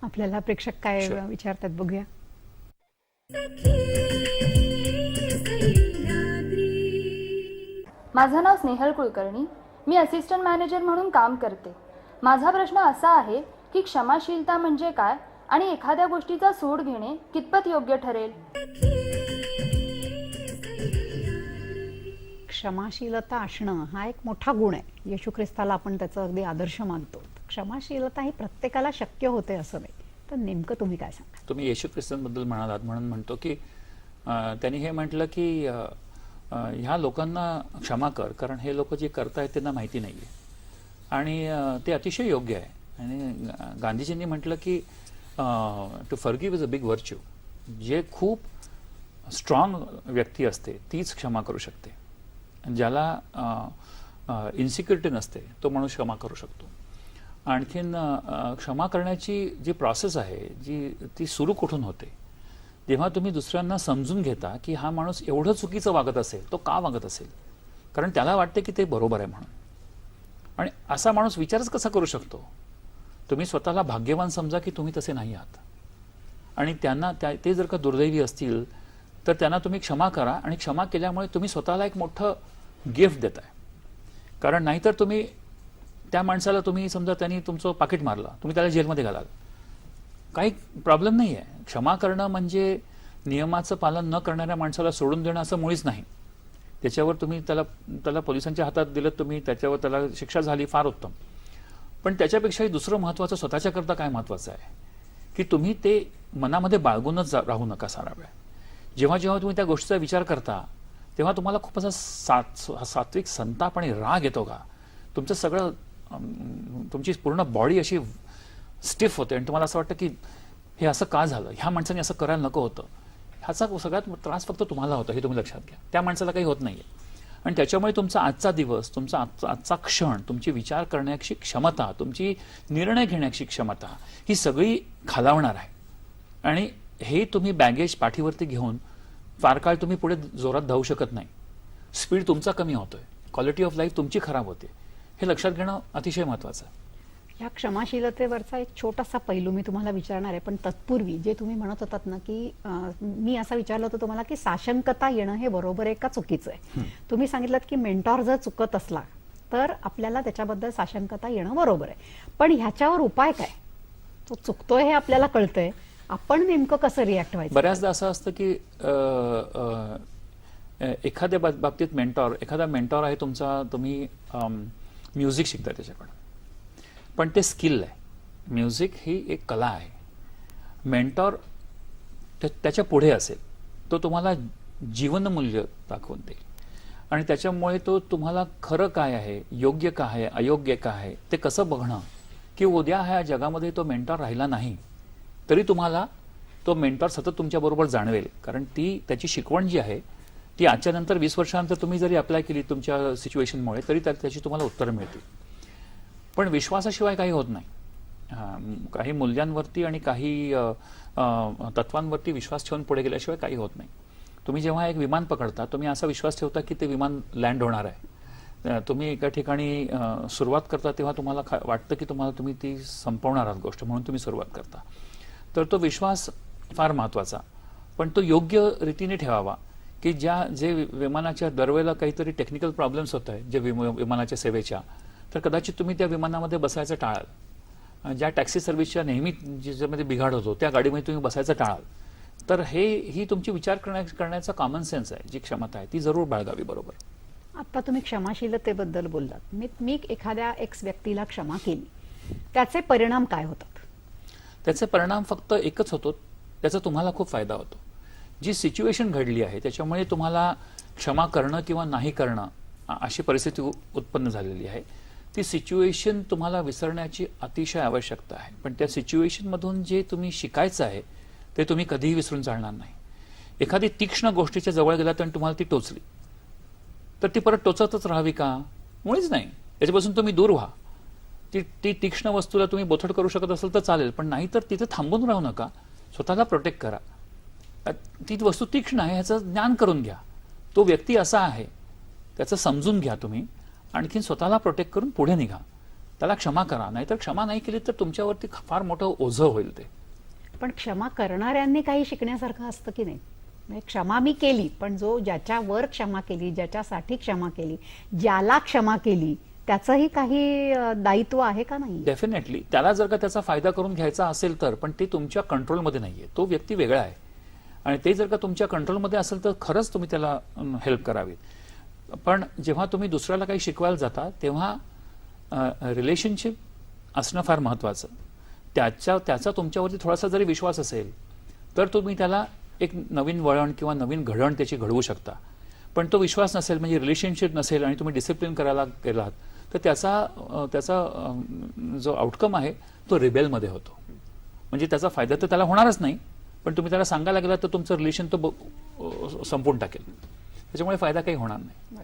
आपल्याला प्रेक्षक काय विचारतात बघूया. माझं नाव स्नेहल कुलकर्णी. मी असिस्टंट मॅनेजर म्हणून काम करते. माझा प्रश्न असा आहे की क्षमाशीलता म्हणजे काय आणि एखाद्या गोष्टीचा सूड घेणे कितपत योग्य ठरेल? क्षमाशीलता असणं हा एक मोठा गुण आहे. येशू ख्रिस्ताला आपण त्याचा अगदी आदर्श मानतो. क्षमाशीलता ही प्रत्येकाला शक्य होते असं नाही. तर नेमकं तुम्ही काय सांगा? तुम्ही येशू ख्रिस्तांबद्दल म्हणालात म्हणून म्हणतो की त्यांनी हे म्हटलं की ह्या लोकांना क्षमा कर, कारण हे लोक जे करतायत त्यांना माहिती नाही आहे. आणि ते अतिशय योग्य आहे. आणि गांधीजींनी म्हटलं की to forgive is a big virtue. जे खूप स्ट्रॉंग व्यक्ती असते तीच क्षमा करू शकते. ज्याला इन्सिक्युरिटी नसते तो माणूस क्षमा करू शकतो. आणखीन क्षमा करण्याची जी प्रोसेस आहे ती सुरू कुठून होते? जेव्हा तुम्ही दुसऱ्यांना समजून घेता की हा माणूस एवढं चुकीचं वागत असेल, तो का वागत असेल, कारण त्याला वाटते की ते बरोबर आहे म्हणून. आणि असा माणूस विचारच कसा करू शकतो? तुम्ही स्वतःला भाग्यवान समजा की तुम्ही तसे नाही आहात. आणि त्यांना ते जर का दुर्दैवी असतील तर त्यांना तुम्ही क्षमा करा. आणि क्षमा केल्यामुळे तुम्ही स्वतःला एक मोठं गिफ्ट देताय. कारण नाहीतर तुम्ही त्या माणसाला तुम्ही समजा त्यांनी तुमचं पाकिट मारलं, तुम्ही त्याला जेलमध्ये घालाल, काही प्रॉब्लेम नाही आहे. क्षमा करणं म्हणजे नियमाचं पालन न करणाऱ्या माणसाला सोडून देणं असं मुळीच नाही. त्याच्यावर तुम्ही त्याला पोलिसांच्या हातात दिलं, तुम्ही त्याच्यावर त्याला शिक्षा झाली, फार उत्तम. पण त्याच्यापेक्षाही दुसरं महत्त्वाचं स्वतःच्या करता काय महत्त्वाचं आहे की तुम्ही ते मनामध्ये बाळगूनच राहू नका सारा वेळ. जेव्हा जेव्हा तुम्ही त्या गोष्टीचा विचार करता तेव्हा तुम्हाला खूप असा सात्विक संताप आणि राग येतो का? तुमचं सगळं तुमची पूर्ण बॉडी अशी स्टिफ होते आणि तुम्हाला असं वाटतं की हे असं का झालं, ह्या माणसाने असं करायला नको होतं. ह्याचा सगळ्यात त्रास फक्त तुम्हाला होता हे तुम्ही लक्षात घ्या. त्या माणसाला काही होत नाहीये. आणि त्याच्यामुळे तुमचा आजचा दिवस, तुमचा आजचा क्षण, तुमची विचार करण्याची क्षमता, तुमची निर्णय घेण्याची क्षमता ही सगळी खालावणार आहे. आणि हे तुम्ही बॅगेज पाठीवरती घेऊन फार काळ तुम्ही पुढे जोरात धावू शकत नाही. स्पीड तुमचा कमी होतोय, क्वालिटी ऑफ लाईफ तुमची खराब होते. हे लक्षात घेणं अतिशय महत्त्वाचं आहे. या क्षमाशीलतेवरचा एक छोटासा पैलू मी तुम्हाला विचारणार आहे. पण तत्पूर्वी जे तुम्ही म्हणत होतात ना की मी असं विचारलं होतं तुम्हाला की साशंकता येणं हे बरोबर आहे का चुकीचं आहे? तुम्ही सांगितलं की मेंटॉर जर चुकत असला तर आपल्याला त्याच्याबद्दल साशंकता येणं बरोबर आहे. पण ह्याच्यावर उपाय काय? तो चुकतोय हे आपल्याला कळतंय, आपण नेमकं कसं रिॲक्ट व्हायचं? बऱ्याचदा असं असतं की एखाद्या बाबतीत एखादा मेंटॉर आहे तुमचा, तुम्ही म्युझिक शिकता त्याच्याकडून, पण ते स्किल आहे. म्युझिक ही एक कला आहे. मेंटॉर त्याच्या पुढे असेल, तो तुम्हाला जीवनमूल्य दाखवून देईल. आणि त्याच्यामुळे तो तुम्हाला खरं काय आहे, योग्य काय आहे, अयोग्य काय आहे ते कसं बघणं, की उद्या ह्या जगामध्ये तो मेंटॉर राहिला नाही तरी तुम्हाला तो मेंटॉर सतत तुमच्याबरोबर जाणवेल. कारण त्याची शिकवण जी आहे ती आजच्या नंतर 20 वर्षानंतर तुम्ही जरी अप्लाय केली तुमच्या सिच्युएशनमुळे तरी त्याची तुम्हाला उत्तरं मिळतील. पण विश्वासाशिवाय काही होत नाही. काही मूल्यांवरती आणि काही तत्वांवरती विश्वास ठेवून पुढे गेल्याशिवाय काही होत नाही. तुम्ही जेव्हा एक विमान पकडता तुम्ही असा विश्वास ठेवता की ते विमान लँड होणार आहे. तुम्ही एका ठिकाणी सुरुवात करता तेव्हा तुम्हाला वाटतं की तुम्ही ती संपवणार आहात गोष्ट, म्हणून तुम्ही सुरुवात करता. तर तो विश्वास फार महत्त्वाचा, पण तो योग्य रीतीने ठेवावा. की जे विमानाच्या दरवेळेला काहीतरी टेक्निकल प्रॉब्लेम्स होत आहेत जे विमानाच्या सेवेच्या, तर कदाचित तुम्ही त्या विमानामध्ये बसायचं टाळाल. ज्या टॅक्सी सर्व्हिसच्या नेहमी ज्याच्यामध्ये बिघाड होतो त्या गाडीमध्ये तुम्ही बसायचं टाळाल. तर ही तुमची विचार करण्याचा कॉमन सेन्स आहे, जी क्षमता आहे ती जरूर बाळगावी. बरोबर. आता तुम्ही क्षमाशीलतेबद्दल बोललात. मी एखाद्या एक्स व्यक्तीला क्षमा केली, त्याचे परिणाम काय होतात? त्याचे परिणाम फक्त एकच होतो, त्याचा तुम्हाला खूप फायदा होतो. जी सिच्युएशन घडली आहे त्याच्यामुळे तुम्हाला क्षमा करणं किंवा नाही करणं अशी परिस्थिती उत्पन्न झालेली आहे. ती सिच्युएशन तुम्हाला विसरण्याची अतिशय आवश्यकता आहे. पण त्या सिच्युएशनमधून जे तुम्ही शिकायचं आहे ते तुम्ही कधीही विसरून चालणार नाही. एखादी तीक्ष्ण गोष्टीच्या जवळ गेलात आणि तुम्हाला ती टोचली तर ती परत टोचतच राहावी का? मुळीच नाही. त्याच्यापासून तुम्ही दूर व्हा. ती तीक्ष्ण वस्तूला तुम्ही बोथट करू शकत असेल तर चालेल, पण नाही तर तिथे थांबून राहू नका. स्वतःला प्रोटेक्ट करा. ती वस्तू तीक्ष्ण आहे ह्याचं ज्ञान करून घ्या. तो व्यक्ती असा आहे त्याचं समजून घ्या तुम्ही. आणखीन स्वतःला प्रोटेक्ट करून पुढे निघा. त्याला क्षमा करा, नाहीतर क्षमा नाही केली तर तुमच्यावरती फार मोठं ओझं होईल ते. पण क्षमा करणाऱ्यांनी काही शिकण्यासारखं असतं की नाही? म्हणजे क्षमा मी केली, पण जो ज्याच्यावर क्षमा केली, ज्याच्यासाठी क्षमा केली, ज्याला क्षमा केली, त्याचंही काही दायित्व आहे का नाही? डेफिनेटली त्याला जर का त्याचा फायदा करून घ्यायचा असेल तर, पण ते तुमच्या कंट्रोलमध्ये नाहीये, तो व्यक्ती वेगळा आहे. आणि ते जर का तुमच्या कंट्रोलमध्ये असेल तर खरंच तुम्ही त्याला हेल्प करावी. पण जेव्हा तुम्ही दुसऱ्याला काही शिकवायला जाता तेव्हा रिलेशनशिप असणं फार महत्वाचं. त्याचा तुमच्यावरती थोडासा जरी विश्वास असेल तर तुम्ही त्याला एक नवीन वळण किंवा नवीन घडण त्याची घडवू शकता. पण तो विश्वास नसेल, म्हणजे रिलेशनशिप नसेल आणि तुम्ही डिसिप्लिन करायला गेलात तर त्याचा जो आउटकम आहे तो रिबेलमध्ये होतो. म्हणजे त्याचा फायदा तर त्याला होणारच नाही, पण तुम्ही त्याला सांगायला गेलात तर तुमचं रिलेशन तो संपून टाकेल. त्याच्यामुळे फायदा काही होणार नाही.